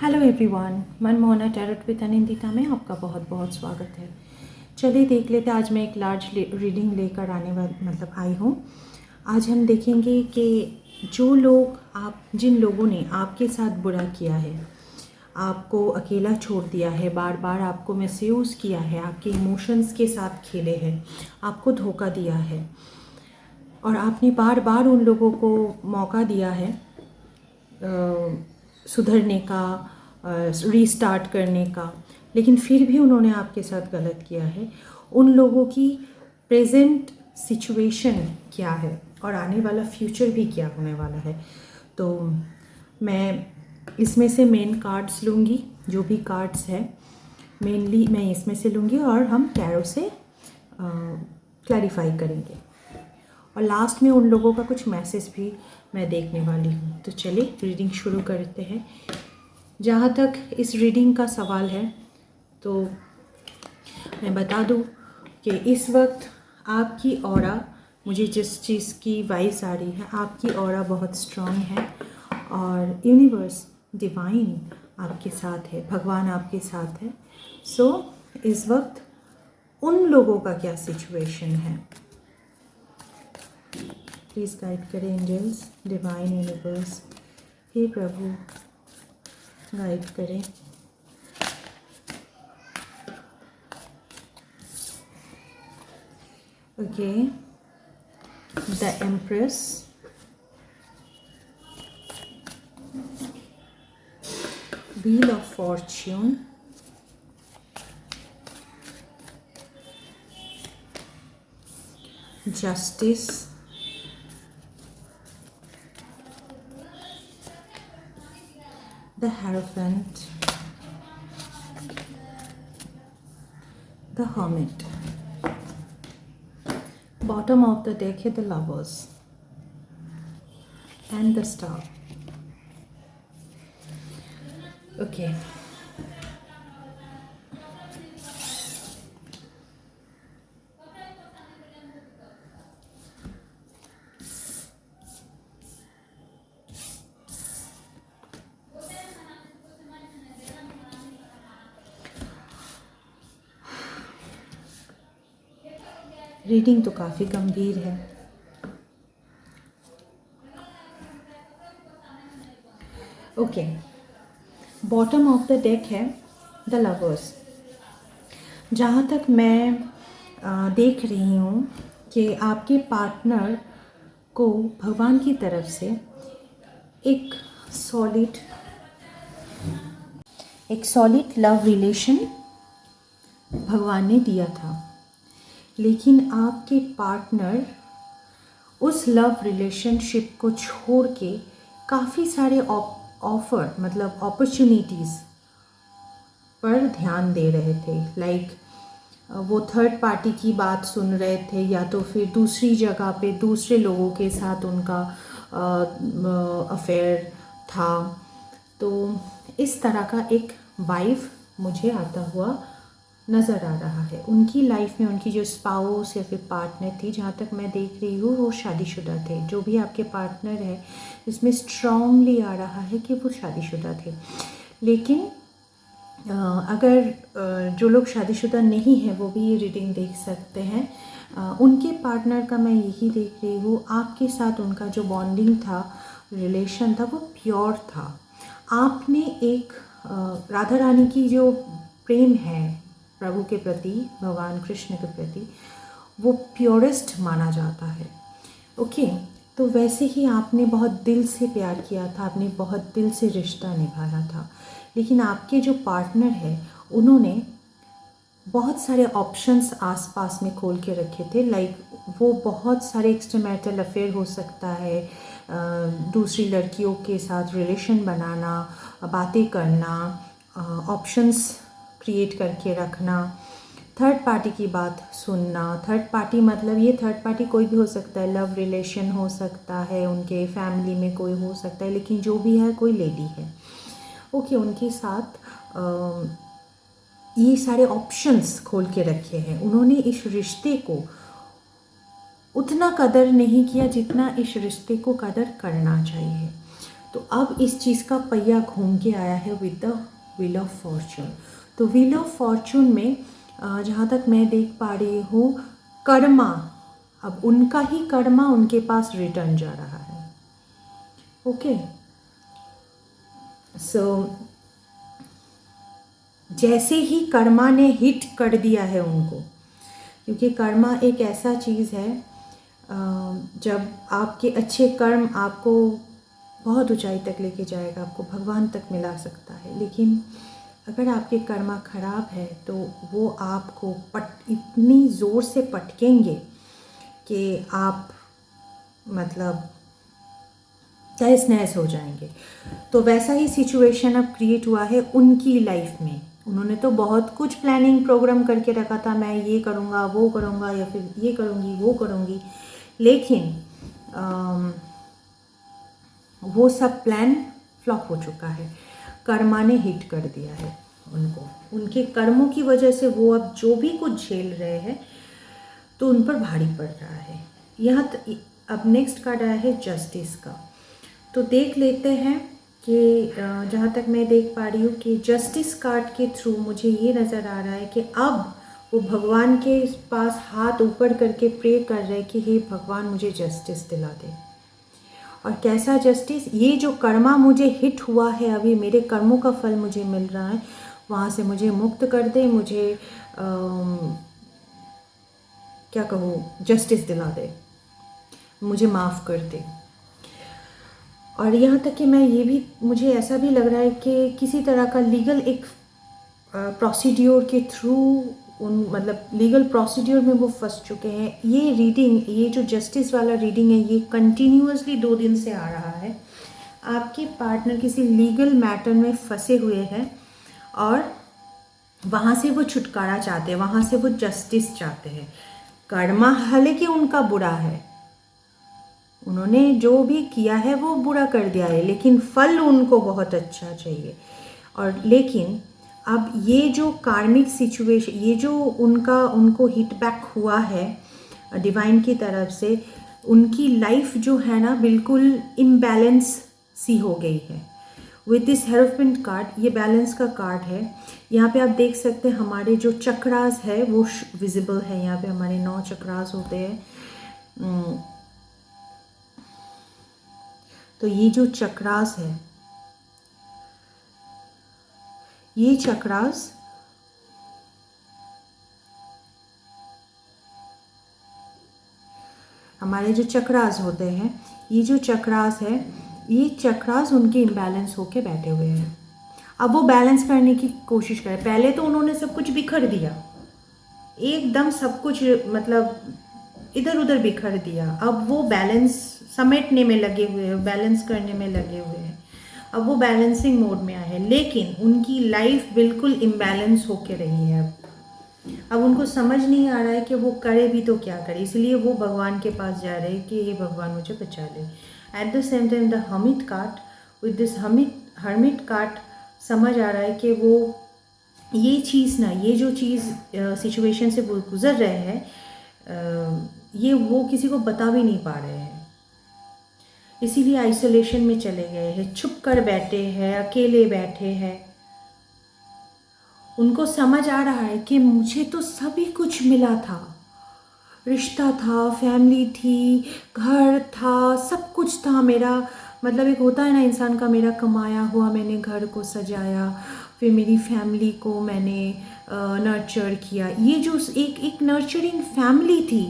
Hello everyone, Manmohana tarot with Anindita में आपका बहुत बहुत स्वागत है। चलिए देख लेते हैं। आज मैं एक लार्ज रीडिंग लेकर आई हूँ। आज हम देखेंगे कि जिन लोगों ने आपके साथ बुरा किया है, आपको अकेला छोड़ दिया है, बार बार आपको मिसयूज़ किया है, आपके इमोशंस के साथ खेले हैं, आपको धोखा दिया है और आपने बार बार उन लोगों को मौका दिया है सुधरने का, रीस्टार्ट करने का, लेकिन फिर भी उन्होंने आपके साथ गलत किया है। उन लोगों की प्रेजेंट सिचुएशन क्या है और आने वाला फ्यूचर भी क्या होने वाला है। तो मैं इसमें से मेन कार्ड्स लूँगी, जो भी कार्ड्स है मेनली मैं इसमें से लूँगी और हम टैरो से क्लैरिफाई करेंगे और लास्ट में उन लोगों का कुछ मैसेज भी मैं देखने वाली हूँ। तो चलिए रीडिंग शुरू करते हैं। जहाँ तक इस रीडिंग का सवाल है तो मैं बता दूँ कि इस वक्त आपकी ऑरा, मुझे जिस चीज़ की वाइब्स आ रही है, आपकी ऑरा बहुत स्ट्रॉन्ग है और यूनिवर्स, डिवाइन आपके साथ है, भगवान आपके साथ है। सो इस वक्त उन लोगों का क्या सिचुएशन है, प्लीज़ गाइड करें एंजल्स, डिवाइन यूनिवर्स। हे प्रभु गाइड करें। Okay, the empress, wheel of Fortune, justice, the Hierophant, the Hermit. Bottom of the deck है the Lovers and the Star. Okay. Reading तो काफ़ी गंभीर है। Okay, bottom of the deck है the lovers. जहाँ तक मैं देख रही हूँ कि आपके पार्टनर को भगवान की तरफ से एक सॉलिड लव रिलेशन भगवान ने दिया था, लेकिन आपके पार्टनर उस लव रिलेशनशिप को छोड़ के काफ़ी सारे ऑफर मतलब अपॉर्चुनिटीज़ पर ध्यान दे रहे थे। लाइक वो थर्ड पार्टी की बात सुन रहे थे, या तो फिर दूसरी जगह पे दूसरे लोगों के साथ उनका अफेयर था। तो इस तरह का एक वाइब मुझे आता हुआ नज़र आ रहा है। उनकी लाइफ में उनकी जो स्पाउस या फिर पार्टनर थी, जहाँ तक मैं देख रही हूँ वो शादीशुदा थे। जो भी आपके पार्टनर है, इसमें स्ट्रांगली आ रहा है कि वो शादीशुदा थे। लेकिन अगर जो लोग शादीशुदा नहीं है वो भी ये रीडिंग देख सकते हैं। उनके पार्टनर का मैं यही देख रही हूँ, आपके साथ उनका जो बॉन्डिंग था, रिलेशन था, वो प्योर था। आपने एक राधा रानी की जो प्रेम है प्रभु के प्रति, भगवान कृष्ण के प्रति, वो प्योरेस्ट माना जाता है। ओके, तो वैसे ही आपने बहुत दिल से प्यार किया था, आपने बहुत दिल से रिश्ता निभाया था। लेकिन आपके जो पार्टनर है, उन्होंने बहुत सारे ऑप्शंस आसपास में खोल के रखे थे। लाइक वो बहुत सारे एक्स्ट्रामैरिटल अफेयर हो सकता है, दूसरी लड़कियों के साथ रिलेशन बनाना, बातें करना, ऑप्शंस क्रिएट करके रखना, थर्ड पार्टी की बात सुनना। थर्ड पार्टी मतलब ये थर्ड पार्टी कोई भी हो सकता है, लव रिलेशन हो सकता है, उनके फैमिली में कोई हो सकता है, लेकिन जो भी है कोई लेडी है। ओके, उनके साथ ये सारे ऑप्शंस खोल के रखे हैं। उन्होंने इस रिश्ते को उतना कदर नहीं किया जितना इस रिश्ते को कदर करना चाहिए। तो अब इस चीज़ का पहिया घूम के आया है with the wheel of Fortune. तो व्हील ऑफ फॉर्चून में जहाँ तक मैं देख पा रही हूँ, कर्मा, अब उनका ही कर्मा उनके पास रिटर्न जा रहा है। ओके, सो जैसे ही कर्मा ने हिट कर दिया है उनको, क्योंकि कर्मा एक ऐसा चीज़ है, जब आपके अच्छे कर्म आपको बहुत ऊंचाई तक लेके जाएगा, आपको भगवान तक मिला सकता है, लेकिन अगर आपके कर्मा खराब है तो वो आपको इतनी ज़ोर से पटकेंगे कि आप मतलब तहस नहस हो जाएंगे। तो वैसा ही सिचुएशन अब क्रिएट हुआ है उनकी लाइफ में। उन्होंने तो बहुत कुछ प्लानिंग प्रोग्राम करके रखा था, मैं ये करूँगा वो करूँगा या फिर ये करूँगी वो करूँगी, लेकिन वो सब प्लान फ्लॉप हो चुका है। कर्मा ने हिट कर दिया है उनको, उनके कर्मों की वजह से वो अब जो भी कुछ झेल रहे हैं तो उन पर भारी पड़ रहा है। यहाँ अब नेक्स्ट कार्ड आया है जस्टिस का। तो देख लेते हैं कि जहाँ तक मैं देख पा रही हूँ कि जस्टिस कार्ड के थ्रू मुझे ये नज़र आ रहा है कि अब वो भगवान के पास हाथ ऊपर करके प्रे कर रहे हैं कि हे भगवान मुझे जस्टिस दिला दे। और कैसा जस्टिस? ये जो कर्मा मुझे हिट हुआ है, अभी मेरे कर्मों का फल मुझे मिल रहा है, वहाँ से मुझे मुक्त कर दे, मुझे क्या कहूँ, जस्टिस दिला दे, मुझे माफ़ कर दे। और यहाँ तक कि मैं ये भी, मुझे ऐसा भी लग रहा है कि किसी तरह का लीगल एक प्रोसीड्योर के थ्रू मतलब लीगल प्रोसीड्योर में वो फंस चुके हैं। ये रीडिंग, ये जो जस्टिस वाला रीडिंग है, ये कंटिन्यूअसली 2 दिन से आ रहा है। आपके पार्टनर किसी लीगल मैटर में फंसे हुए हैं और वहाँ से वो छुटकारा चाहते हैं, वहाँ से वो जस्टिस चाहते हैं। कर्मा हालांकि उनका बुरा है, उन्होंने जो भी किया है वो बुरा कर दिया है, लेकिन फल उनको बहुत अच्छा चाहिए। और लेकिन अब ये जो कार्मिक सिचुएशन, ये जो उनको हिट बैक हुआ है डिवाइन की तरफ से, उनकी लाइफ जो है ना बिल्कुल इम्बैलेंस सी हो गई है। विद दिस हेरोफेंट कार्ड, ये बैलेंस का कार्ड है। यहाँ पे आप देख सकते हैं हमारे जो चक्रास है वो विजिबल है। यहाँ पे हमारे 9 चक्रास होते हैं। तो ये जो चक्रास है, ये चक्रास हमारे जो चक्रास होते हैं, ये जो चक्रास है, ये चक्रास उनके इम्बैलेंस होके बैठे हुए हैं। अब वो बैलेंस करने की कोशिश करें। पहले तो उन्होंने सब कुछ बिखर दिया, एकदम सब कुछ मतलब इधर उधर बिखर दिया। अब वो बैलेंस समेटने में लगे हुए हैं, बैलेंस करने में लगे हुए हैं। अब वो बैलेंसिंग मोड में आए हैं, लेकिन उनकी लाइफ बिल्कुल इम्बैलेंस होके रही है। अब उनको समझ नहीं आ रहा है कि वो करे भी तो क्या करे, इसलिए वो भगवान के पास जा रहे हैं कि ये भगवान मुझे बचा ले। Eight the same time the hermit card, with this hermit card समझ आ रहा है कि वो ये चीज़ ना, ये जो चीज़ सिचुएशन से वो गुजर रहे हैं, ये वो किसी को बता भी नहीं पा रहे हैं, इसीलिए आइसोलेशन में चले गए हैं, छुप कर बैठे हैं, अकेले बैठे हैं। उनको समझ आ रहा है कि मुझे तो सभी कुछ मिला था, रिश्ता था, फैमिली थी, घर था, सब कुछ था मेरा। मतलब एक होता है ना इंसान का, मेरा कमाया हुआ, मैंने घर को सजाया, फिर मेरी फैमिली को मैंने नर्चर किया। ये जो एक नर्चरिंग फैमिली थी,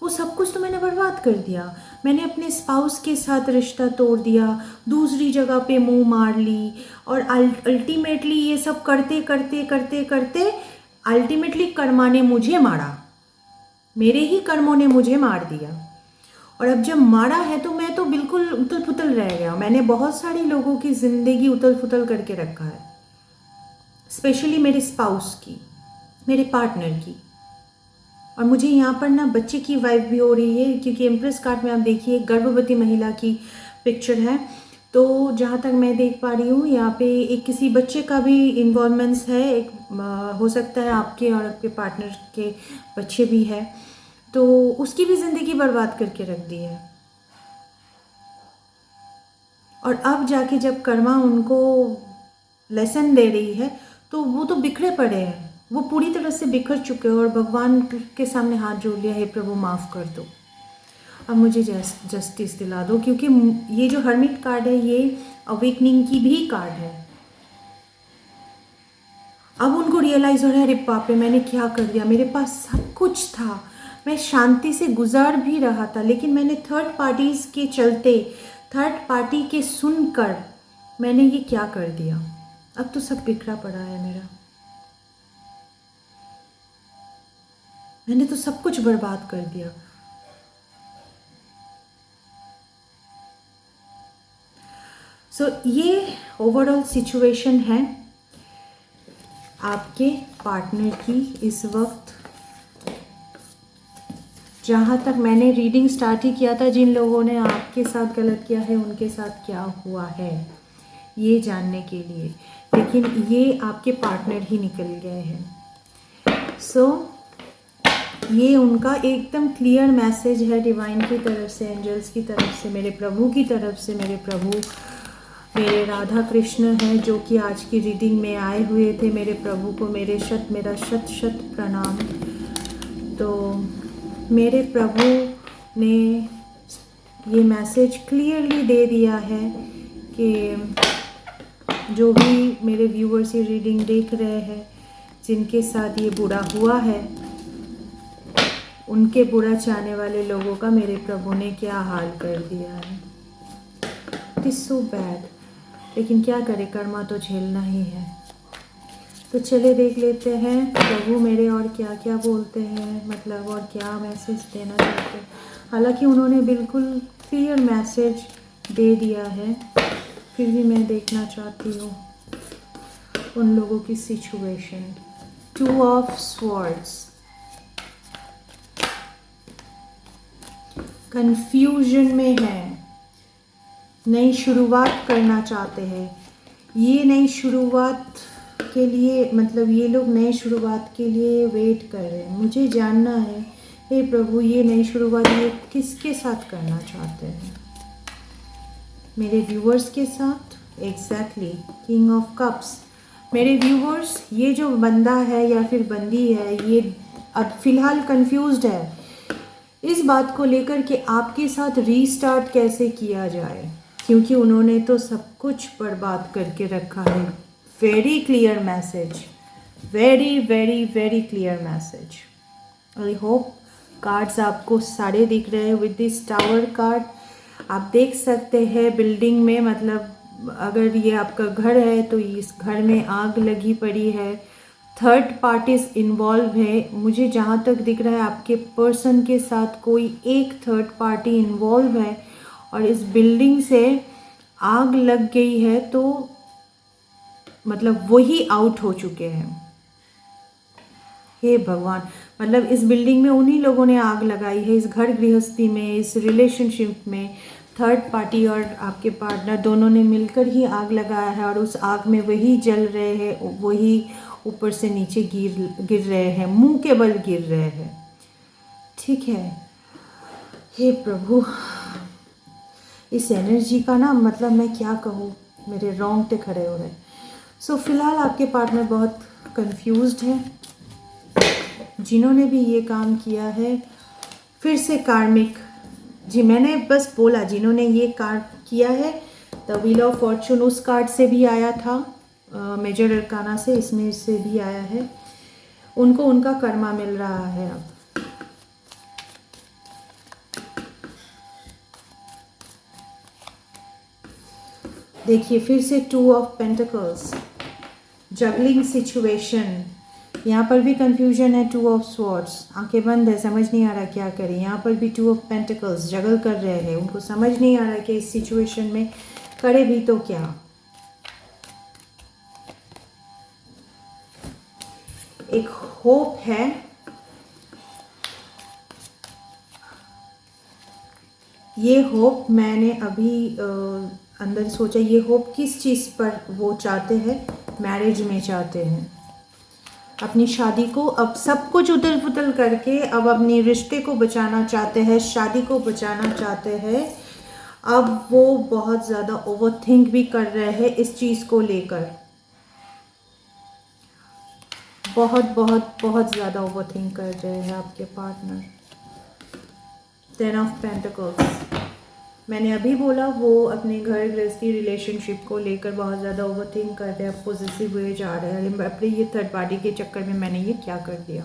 वो सब कुछ तो मैंने बर्बाद कर दिया। मैंने अपने स्पाउस के साथ रिश्ता तोड़ दिया, दूसरी जगह पे मुंह मार ली, और अल्टीमेटली ये सब करते करते करते करते अल्टीमेटली कर्मा ने मुझे मारा, मेरे ही कर्मों ने मुझे मार दिया। और अब जब मारा है तो मैं तो बिल्कुल उतल पुतल रह गया। मैंने बहुत सारे लोगों की ज़िंदगी उतल पुतल करके रखा है, स्पेशली मेरे स्पाउस की, मेरे पार्टनर की। और मुझे यहाँ पर ना बच्चे की वाइफ भी हो रही है, क्योंकि एम्प्रेस कार्ड में आप देखिए गर्भवती महिला की पिक्चर है। तो जहाँ तक मैं देख पा रही हूँ, यहाँ पे एक किसी बच्चे का भी इन्वॉल्वमेंट्स है। एक हो सकता है आपके और आपके पार्टनर के बच्चे भी है, तो उसकी भी ज़िंदगी बर्बाद करके रख दी है। और अब जाके जब कर्मा उनको लेसन दे रही है तो वो तो बिखरे पड़े हैं, वो पूरी तरह से बिखर चुके हैं और भगवान के सामने हाथ जोड़ लिया, हे प्रभु माफ़ कर दो, अब मुझे जस्टिस दिला दो। क्योंकि ये जो हर्मिट कार्ड है ये अवेकनिंग की भी कार्ड है। अब उनको रियलाइज़ हो रहा है, अरे बाप रे मैंने क्या कर दिया, मेरे पास सब कुछ था, मैं शांति से गुजार भी रहा था, लेकिन मैंने थर्ड पार्टीज़ के चलते, थर्ड पार्टी के सुनकर मैंने ये क्या कर दिया। अब तो सब बिखरा पड़ा है मेरा, मैंने तो सब कुछ बर्बाद कर दिया। सो ये ओवरऑल सिचुएशन है आपके पार्टनर की इस वक्त। जहाँ तक मैंने रीडिंग स्टार्ट ही किया था, जिन लोगों ने आपके साथ गलत किया है उनके साथ क्या हुआ है ये जानने के लिए, लेकिन ये आपके पार्टनर ही निकल गए हैं। सो ये उनका एकदम क्लियर मैसेज है डिवाइन की तरफ से, एंजल्स की तरफ से, मेरे प्रभु की तरफ से। मेरे प्रभु मेरे राधा कृष्ण हैं जो कि आज की रीडिंग में आए हुए थे। मेरे प्रभु को मेरा शत शत प्रणाम। तो मेरे प्रभु ने ये मैसेज क्लियरली दे दिया है कि जो भी मेरे व्यूअर्स ये रीडिंग देख रहे हैं, जिनके साथ ये बुरा हुआ है, उनके बुरा चाहने वाले लोगों का मेरे प्रभु ने क्या हाल कर दिया है। इट इज़ सो बैड, लेकिन क्या करें, कर्मा तो झेलना ही है। तो चले देख लेते हैं प्रभु मेरे और क्या क्या बोलते हैं, मतलब और क्या मैसेज देना चाहते हैं। हालांकि उन्होंने बिल्कुल क्लियर मैसेज दे दिया है, फिर भी मैं देखना चाहती हूँ उन लोगों की सिचुएशन। 2 ऑफ स्वॉर्ड्स, कंफ्यूजन में है, नई शुरुआत करना चाहते हैं। ये नई शुरुआत के लिए, मतलब ये लोग नई शुरुआत के लिए वेट कर रहे हैं। मुझे जानना है हे प्रभु ये नई शुरुआत ये किसके साथ करना चाहते हैं। मेरे व्यूअर्स के साथ, एग्जैक्टली किंग ऑफ कप्स। मेरे व्यूअर्स, ये जो बंदा है या फिर बंदी है, ये अब फिलहाल कंफ्यूज्ड है इस बात को लेकर कि आपके साथ रीस्टार्ट कैसे किया जाए, क्योंकि उन्होंने तो सब कुछ बर्बाद करके रखा है। Very clear message, very very very clear message. I hope cards आपको सारे दिख रहे हैं। विद दिस टावर कार्ड आप देख सकते हैं बिल्डिंग में, मतलब अगर ये आपका घर है तो इस घर में आग लगी पड़ी है, थर्ड पार्टीज इन्वॉल्व है। मुझे जहाँ तक दिख रहा है आपके पर्सन के साथ कोई एक थर्ड पार्टी इन्वॉल्व है और इस बिल्डिंग से आग लग गई है, तो मतलब वही आउट हो चुके हैं। हे भगवान, मतलब इस बिल्डिंग में उन्हीं लोगों ने आग लगाई है, इस घर गृहस्थी में, इस रिलेशनशिप में थर्ड पार्टी और आपके पार्टनर दोनों ने मिलकर ही आग लगाया है और उस आग में वही जल रहे हैं, वही ऊपर से नीचे गिर रहे हैं, मुंह के बल गिर रहे हैं। ठीक है, हे प्रभु इस एनर्जी का ना, मतलब मैं क्या कहूँ, मेरे रोंगटे खड़े हो रहे हैं। सो फिलहाल आपके पार्टनर बहुत कंफ्यूज्ड है। जिन्होंने भी ये काम किया है, फिर से कार्मिक जी, मैंने बस बोला जिन्होंने ये कार्ड किया है, द व्हील ऑफ फॉर्चून उस कार्ड से भी आया था, मेजर अरकाना से, इसमें से भी आया है। उनको उनका कर्मा मिल रहा है। अब देखिए फिर से 2 ऑफ पेंटिकल्स, जगलिंग सिचुएशन, यहाँ पर भी कंफ्यूजन है। 2 ऑफ स्वॉर्ड्स, आंखें बंद है, समझ नहीं आ रहा क्या करें। यहाँ पर भी 2 ऑफ पेंटिकल्स, जगल कर रहे हैं, उनको समझ नहीं आ रहा कि इस सिचुएशन में करे भी तो क्या। एक होप है, ये होप मैंने अभी अंदर सोचा, ये होप किस चीज़ पर वो चाहते हैं, मैरिज में चाहते हैं अपनी शादी को। अब सब कुछ उथल पुथल करके अब अपने रिश्ते को बचाना चाहते हैं, शादी को बचाना चाहते हैं, अब वो बहुत ज़्यादा ओवरथिंक भी कर रहे हैं इस चीज़ को लेकर, बहुत बहुत बहुत ज़्यादा ओवरथिंक कर रहे हैं आपके पार्टनर। 10 ऑफ पेंटिकल्स, मैंने अभी बोला वो अपने घर गृहस्थी रिलेशनशिप को लेकर बहुत ज़्यादा ओवरथिंक कर रहे हैं, पॉजिटिव हुए जा रहे हैं। अपने ये थर्ड पार्टी के चक्कर में मैंने ये क्या कर दिया।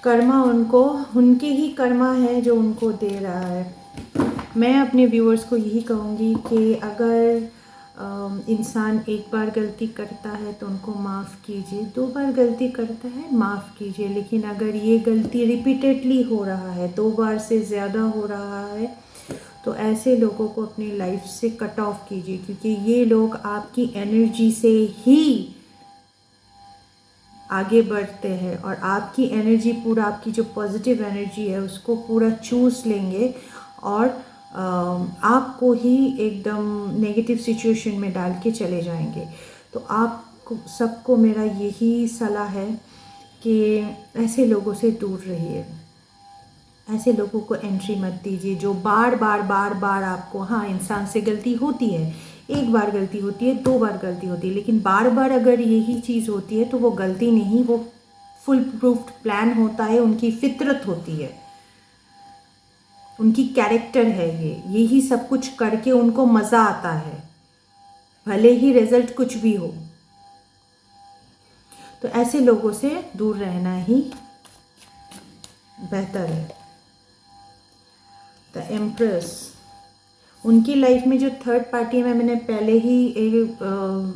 कर्मा उनको, उनके ही कर्मा है जो उनको दे रहा है। मैं अपने व्यूअर्स को यही कहूँगी कि अगर इंसान एक बार गलती करता है तो उनको माफ़ कीजिए, 2 बार गलती करता है माफ़ कीजिए, लेकिन अगर ये गलती रिपीटेडली हो रहा है, 2 बार से ज़्यादा हो रहा है, तो ऐसे लोगों को अपनी लाइफ से कट ऑफ कीजिए, क्योंकि ये लोग आपकी एनर्जी से ही आगे बढ़ते हैं और आपकी एनर्जी, पूरा आपकी जो पॉजिटिव एनर्जी है उसको पूरा चूस लेंगे और आपको ही एकदम नेगेटिव सिचुएशन में डाल के चले जाएंगे। तो आप सबको मेरा यही सलाह है कि ऐसे लोगों से दूर रहिए, ऐसे लोगों को एंट्री मत दीजिए जो बार बार आपको, हाँ इंसान से गलती होती है, एक बार गलती होती है, 2 बार गलती होती है, लेकिन बार बार अगर यही चीज़ होती है तो वो गलती नहीं, वो फुल प्रूफ्ड प्लान होता है, उनकी फितरत होती है, उनकी कैरेक्टर है ये, यही सब कुछ करके उनको मज़ा आता है, भले ही रिजल्ट कुछ भी हो। तो ऐसे लोगों से दूर रहना ही बेहतर है। द एम्प्रेस, उनकी लाइफ में जो थर्ड पार्टी में, मैंने पहले ही एक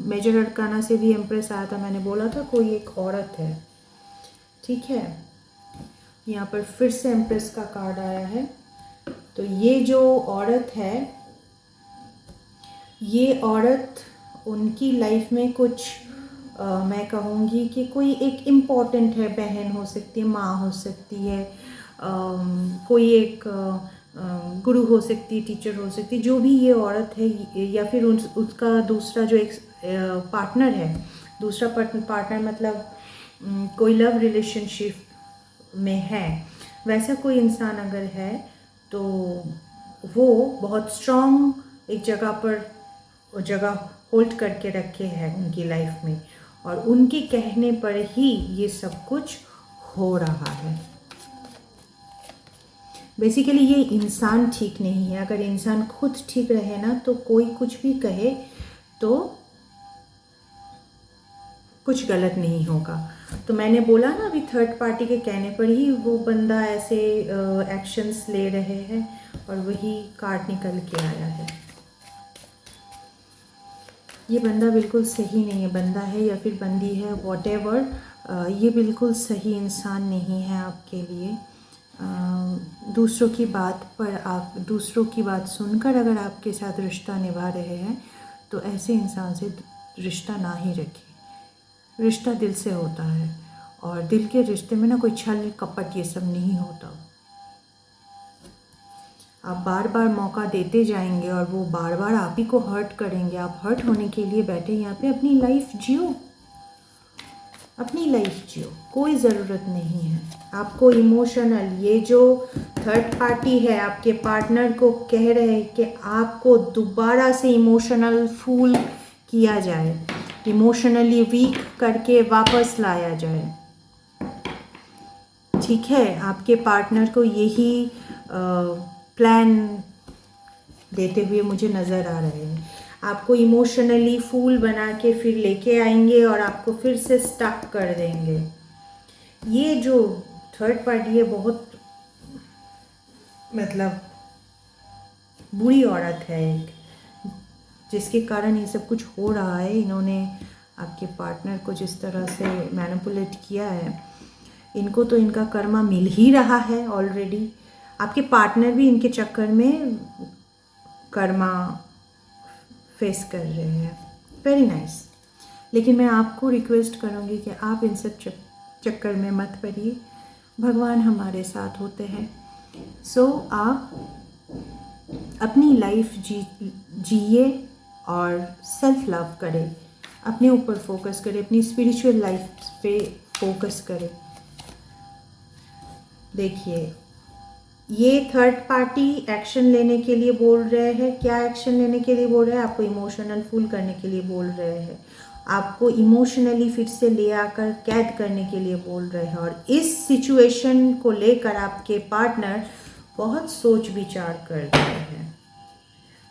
मेजर अरकाना से भी एम्प्रेस आया था, मैंने बोला था कोई एक औरत है, ठीक है। यहाँ पर फिर से एम्प्रेस का कार्ड आया है। तो ये जो औरत है, ये औरत उनकी लाइफ में कुछ मैं कहूँगी कि कोई एक इम्पॉर्टेंट है, बहन हो सकती है, माँ हो सकती है, कोई एक गुरु हो सकती है, टीचर हो सकती है, जो भी ये औरत है, या फिर उसका दूसरा जो एक पार्टनर है, दूसरा पार्टनर मतलब कोई लव रिलेशनशिप में है, वैसा कोई इंसान अगर है तो वो बहुत स्ट्रॉन्ग एक जगह पर जगह होल्ड करके रखे हैं उनकी लाइफ में, और उनके कहने पर ही ये सब कुछ हो रहा है। बेसिकली ये इंसान ठीक नहीं है। अगर इंसान खुद ठीक रहे ना तो कोई कुछ भी कहे तो कुछ गलत नहीं होगा। तो मैंने बोला ना अभी, थर्ड पार्टी के कहने पर ही वो बंदा ऐसे एक्शंस ले रहे हैं, और वही कार्ड निकल के आया है। ये बंदा बिल्कुल सही नहीं है, बंदा है या फिर बंदी है, वॉटेवर, ये बिल्कुल सही इंसान नहीं है आपके लिए। दूसरों की बात पर, आप दूसरों की बात सुनकर अगर आपके साथ रिश्ता निभा रहे हैं तो ऐसे इंसान से रिश्ता ना ही रखें। रिश्ता दिल से होता है, और दिल के रिश्ते में ना कोई छल कपट ये सब नहीं होता। आप बार बार मौका देते जाएंगे और वो बार बार आप ही को हर्ट करेंगे। आप हर्ट होने के लिए बैठे यहाँ पे, अपनी लाइफ जियो, अपनी लाइफ जियो, कोई ज़रूरत नहीं है आपको इमोशनल। ये जो थर्ड पार्टी है आपके पार्टनर को कह रहे हैं कि आपको दोबारा से इमोशनल फूल किया जाए, इमोशनली वीक करके वापस लाया जाए, ठीक है। आपके पार्टनर को यही प्लान देते हुए मुझे नज़र आ रहे हैं। आपको इमोशनली फूल बना के फिर लेके आएंगे और आपको फिर से स्टक कर देंगे। ये जो थर्ड पार्टी है बहुत मतलब बुरी औरत है एक, जिसके कारण ये सब कुछ हो रहा है। इन्होंने आपके पार्टनर को जिस तरह से मैनिपुलेट किया है, इनको तो इनका कर्मा मिल ही रहा है ऑलरेडी। आपके पार्टनर भी इनके चक्कर में कर्मा फेस कर रहे हैं। Very nice. लेकिन मैं आपको रिक्वेस्ट करूँगी कि आप इन सब चक्कर में मत पड़िए, भगवान हमारे साथ होते हैं। सो आप अपनी लाइफ जिए और सेल्फ लव करें, अपने ऊपर फोकस करें, अपनी स्पिरिचुअल लाइफ पे फोकस करें। देखिए ये थर्ड पार्टी एक्शन लेने के लिए बोल रहे हैं। क्या एक्शन लेने के लिए बोल रहे हैं? आपको इमोशनल फूल करने के लिए बोल रहे हैं, आपको इमोशनली फिर से ले आकर कैद करने के लिए बोल रहे हैं। और इस सिचुएशन को लेकर आपके पार्टनर बहुत सोच विचार कर रहे हैं,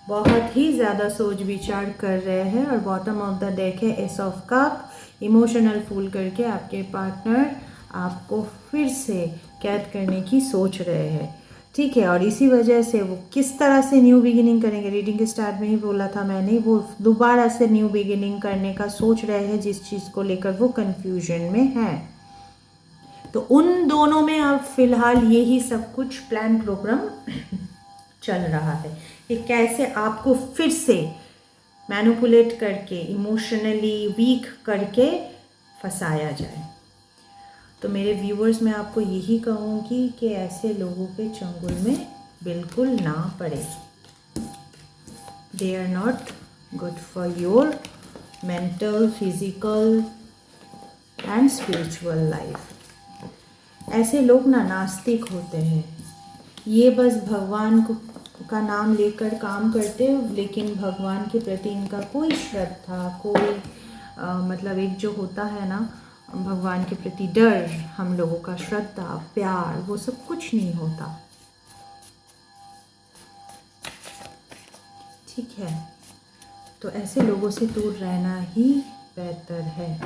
बहुत ही ज़्यादा सोच विचार कर रहे हैं। और बॉटम ऑफ द डेक है ace of cups. Emotional fool करके आपके पार्टनर आपको फिर से कैद करने की सोच रहे हैं, ठीक है। और इसी वजह से वो किस तरह से न्यू बिगिनिंग करेंगे, रीडिंग के स्टार्ट में ही बोला था मैंने, वो दोबारा से न्यू बिगिनिंग करने का सोच रहे हैं, जिस चीज़ को लेकर वो कंफ्यूजन में है। तो उन दोनों में अब फिलहाल यही सब कुछ प्लान प्रोग्राम चल रहा है कि कैसे आपको फिर से मैनिपुलेट करके, इमोशनली वीक करके फंसाया जाए। तो मेरे व्यूअर्स, मैं आपको यही कहूँगी कि ऐसे लोगों के चंगुल में बिल्कुल ना पड़े। They are not good for your mental, physical and spiritual life. ऐसे लोग ना नास्तिक होते हैं, ये बस भगवान का नाम लेकर काम करते, लेकिन भगवान के प्रति इनका कोई श्रद्धा, कोई मतलब एक जो होता है ना भगवान के प्रति डर, हम लोगों का श्रद्धा, प्यार, वो सब कुछ नहीं होता, ठीक है। तो ऐसे लोगों से दूर रहना ही बेहतर है।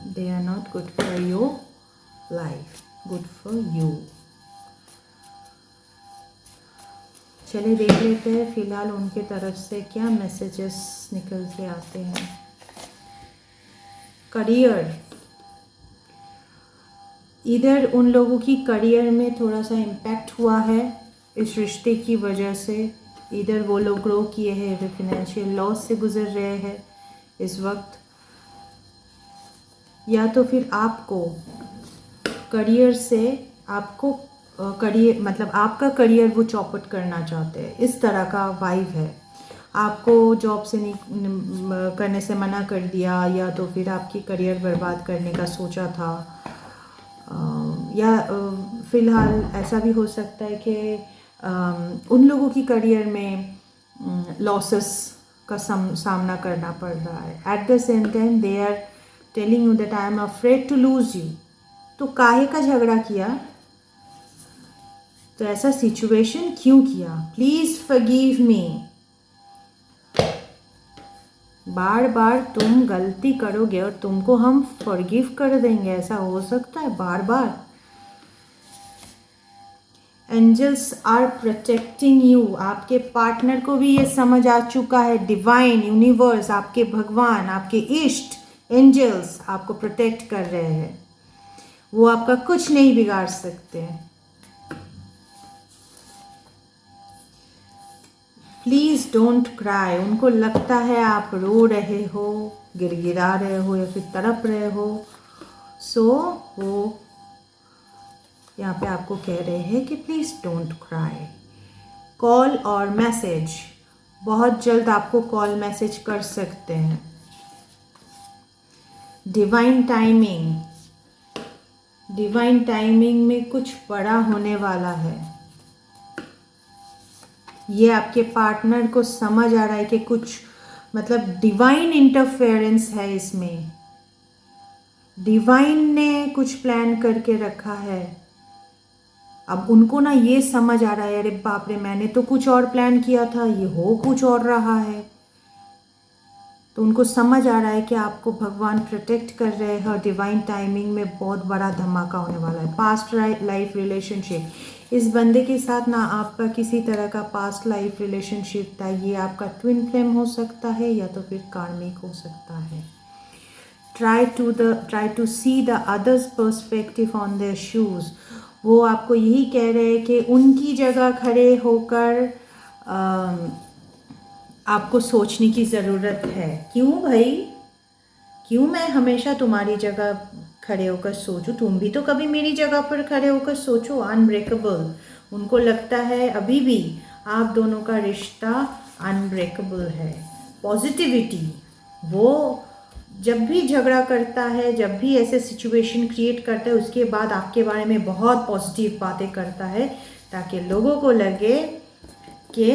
They are not good for your life, good for you. चलिए देख लेते हैं फिलहाल उनके तरफ से क्या मैसेजेस निकल के आते हैं। करियर, इधर उन लोगों की करियर में थोड़ा सा इम्पैक्ट हुआ है इस रिश्ते की वजह से। इधर वो लोग ग्रो किए हैं, वे फिनेंशियल लॉस से गुजर रहे हैं इस वक्त, या तो फिर आपको करियर से, आपको करियर मतलब आपका करियर वो चौपट करना चाहते हैं, इस तरह का वाइब है। आपको जॉब से नहीं करने से मना कर दिया, या तो फिर आपकी करियर बर्बाद करने का सोचा था, या फ़िलहाल ऐसा भी हो सकता है कि उन लोगों की करियर में लॉसेस का सामना करना पड़ रहा है। At the same time they are telling you that I am afraid to lose you. तो काहे का झगड़ा किया? तो ऐसा सिचुएशन क्यों किया? Please forgive me. बार बार तुम गलती करोगे और तुमको हम फॉरगिव कर देंगे, ऐसा हो सकता है बार बार? Angels are protecting you. आपके पार्टनर को भी ये समझ आ चुका है, डिवाइन, यूनिवर्स, आपके भगवान, आपके इष्ट, एंजल्स आपको प्रोटेक्ट कर रहे हैं। वो आपका कुछ नहीं बिगाड़ सकते। Please don't cry. उनको लगता है आप रो रहे हो, गिड़गिड़ा रहे हो या फिर तड़प रहे हो, सो वो यहाँ पे आपको कह रहे हैं कि प्लीज़ डोंट क्राई। कॉल और मैसेज, बहुत जल्द आपको कॉल मैसेज कर सकते हैं। डिवाइन टाइमिंग, डिवाइन टाइमिंग में कुछ बड़ा होने वाला है। ये आपके पार्टनर को समझ आ रहा है कि कुछ मतलब डिवाइन इंटरफेरेंस है इसमें, डिवाइन ने कुछ प्लान करके रखा है। अब उनको ना ये समझ आ रहा है, अरे बाप रे, मैंने तो कुछ और प्लान किया था, ये हो कुछ और रहा है। तो उनको समझ आ रहा है कि आपको भगवान प्रोटेक्ट कर रहे हैं और डिवाइन टाइमिंग में बहुत बड़ा धमाका होने वाला है। पास्ट लाइफ रिलेशनशिप, इस बंदे के साथ ना आपका किसी तरह का पास्ट लाइफ रिलेशनशिप था। ये आपका ट्विन फ्लेम हो सकता है या तो फिर कार्मिक हो सकता है। Try to see the others perspective on their shoes. वो आपको यही कह रहे हैं कि उनकी जगह खड़े होकर आपको सोचने की ज़रूरत है। क्यों भाई, क्यों मैं हमेशा तुम्हारी जगह खड़े होकर सोचूं? तुम भी तो कभी मेरी जगह पर खड़े होकर सोचो। अनब्रेकेबल, उनको लगता है अभी भी आप दोनों का रिश्ता अनब्रेकेबल है। पॉजिटिविटी, वो जब भी झगड़ा करता है, जब भी ऐसे सिचुएशन क्रिएट करता है, उसके बाद आपके बारे में बहुत पॉजिटिव बातें करता है, ताकि लोगों को लगे कि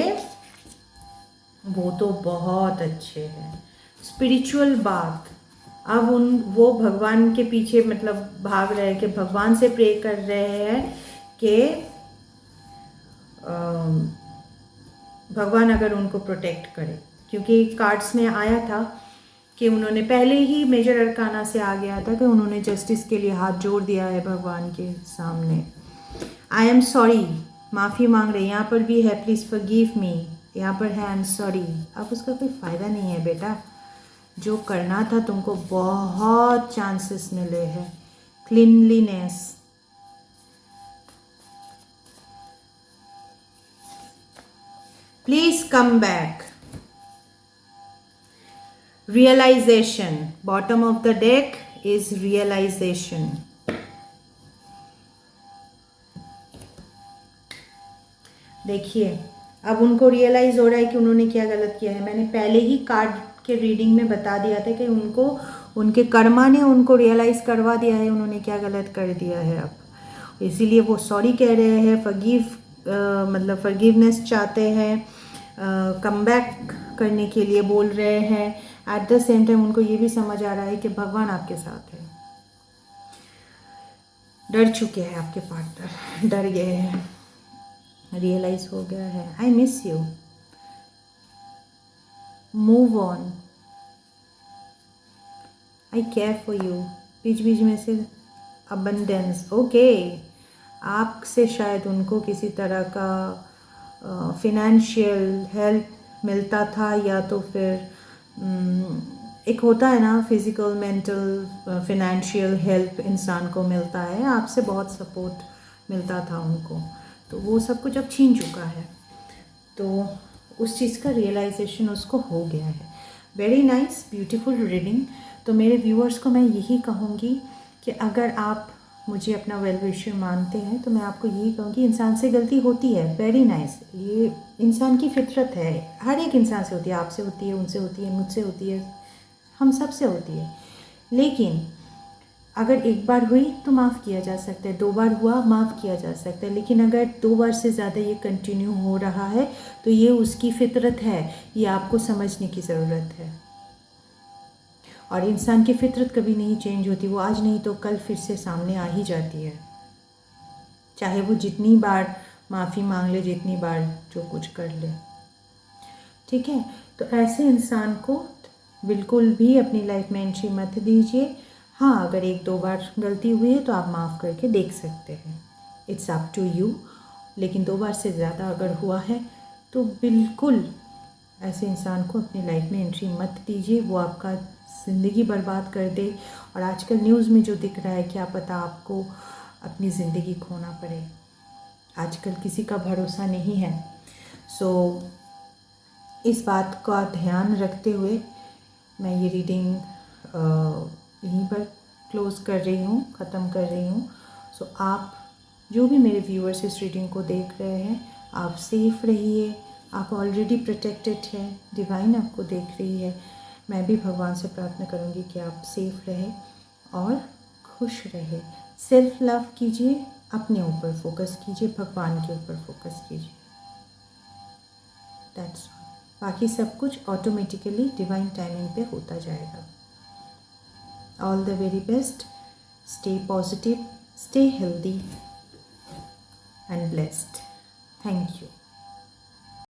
वो तो बहुत अच्छे हैं। स्पिरिचुअल बात, अब वो भगवान के पीछे मतलब भाग रहे हैं कि भगवान से प्रे कर रहे हैं कि भगवान अगर उनको प्रोटेक्ट करे, क्योंकि कार्ड्स में आया था कि उन्होंने पहले ही मेजर अरकाना से आ गया था कि उन्होंने जस्टिस के लिए हाथ जोड़ दिया है भगवान के सामने। आई एम सॉरी, माफ़ी मांग रहे, यहाँ पर भी है प्लीज़ फॉरगिव मी, यहाँ पर है आई एम सॉरी। अब उसका कोई फ़ायदा नहीं है बेटा, जो करना था तुमको बहुत चांसेस मिले हैं। Cleanliness, please come back. Realization, bottom of the deck is realization. देखिए, अब उनको रियलाइज हो रहा है कि उन्होंने क्या गलत किया है। मैंने पहले ही कार्ड के रीडिंग में बता दिया था कि उनको उनके कर्मा ने उनको रियलाइज करवा दिया है उन्होंने क्या गलत कर दिया है। अब इसीलिए वो सॉरी कह रहे हैं, मतलब फॉरगिवनेस चाहते हैं, कम बैक करने के लिए बोल रहे हैं। एट द सेम टाइम उनको ये भी समझ आ रहा है कि भगवान आपके साथ है। डर चुके हैं आपके पार्टनर, डर गए हैं, रियलाइज हो गया है I miss you, move on, I care for you. बीच बीच में से अबंडेंस, ओके, आपसे शायद उनको किसी तरह का फिनेंशियल हेल्प मिलता था, या तो फिर एक होता है ना फिज़िकल मेंटल फिनेंशियल हेल्प इंसान को मिलता है, आपसे बहुत सपोर्ट मिलता था उनको, तो वो सब कुछ अब छीन चुका है, तो उस चीज़ का रियलाइजेशन उसको हो गया है। Very nice, beautiful reading. तो मेरे व्यूअर्स को मैं यही कहूँगी कि अगर आप मुझे अपना वेल विशर मानते हैं तो मैं आपको यही कहूँगी, इंसान से गलती होती है, वेरी नाइस, ये इंसान की फितरत है, हर एक इंसान से होती है, आपसे होती है, उनसे होती है, मुझसे होती है, हम सब से होती है। लेकिन अगर एक बार हुई तो माफ़ किया जा सकता है, 2 बार हुआ माफ़ किया जा सकता है, लेकिन अगर 2 बार से ज़्यादा ये कंटिन्यू हो रहा है तो ये उसकी फितरत है, ये आपको समझने की ज़रूरत है। और इंसान की फितरत कभी नहीं चेंज होती, वो आज नहीं तो कल फिर से सामने आ ही जाती है, चाहे वो जितनी बार माफ़ी मांग ले, जितनी बार जो कुछ कर ले, ठीक है। तो ऐसे इंसान को बिल्कुल भी अपनी लाइफ में एंट्री मत दीजिए। हाँ, अगर 1-2 बार गलती हुई है तो आप माफ़ करके देख सकते हैं, इट्स अप टू यू। लेकिन 2 बार से ज़्यादा अगर हुआ है तो बिल्कुल ऐसे इंसान को अपनी लाइफ में एंट्री मत दीजिए, वो आपका ज़िंदगी बर्बाद कर दे। और आजकल न्यूज़ में जो दिख रहा है, क्या पता आपको अपनी ज़िंदगी खोना पड़े। आजकल किसी का भरोसा नहीं है। सो इस बात का ध्यान रखते हुए मैं ये रीडिंग यहीं पर क्लोज़ कर रही हूँ, ख़त्म कर रही हूँ। सो आप जो भी मेरे व्यूअर्स इस रीडिंग को देख रहे हैं, आप सेफ़ रहिए, आप ऑलरेडी प्रोटेक्टेड हैं, डिवाइन आपको देख रही है। मैं भी भगवान से प्रार्थना करूँगी कि आप सेफ़ रहें और खुश रहें। सेल्फ लव कीजिए, अपने ऊपर फोकस कीजिए, भगवान के ऊपर फोकस कीजिए, दैट्स ऑल। बाकी सब कुछ ऑटोमेटिकली डिवाइन टाइमिंग पे होता जाएगा। All the very best, stay positive, stay healthy and blessed. Thank you.